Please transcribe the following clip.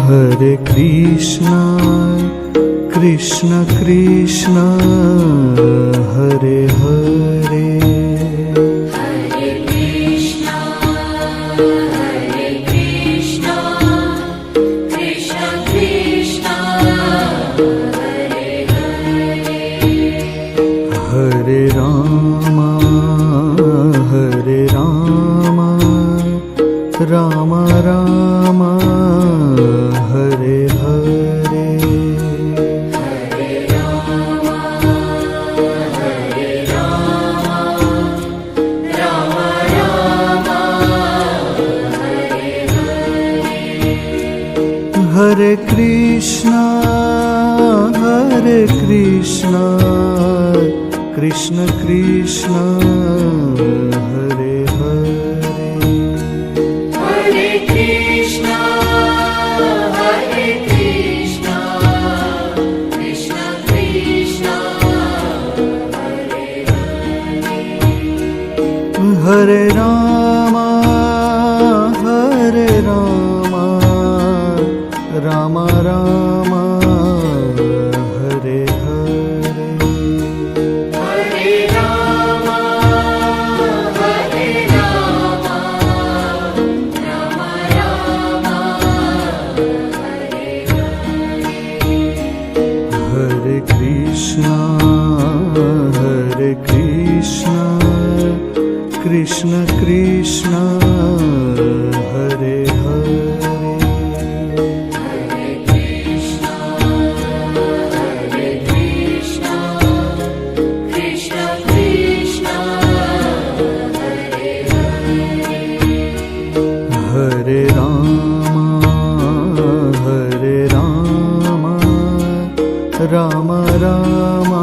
Hare Krishna, Krishna Krishna, Hare Hare. Hare Krishna, Krishna Krishna, Hare Hare. Hare Rama, Rama Rama, Hare Hare. Hare Rama, Rama Rama, Hare Hare. Hare Krishna, Krishna Krishna, Hare Hare. Hare Krishna, Krishna Krishna, Hare Hare. Hare Rama, Rama Rama, Hare Hare. Hare Rama, Rama Rama, Hare Hare. Hare Krishna, Krishna Krishna, Hare Hare. Hare Krishna, Krishna Krishna, Hare Hare. Hare Rama, Rama Rama,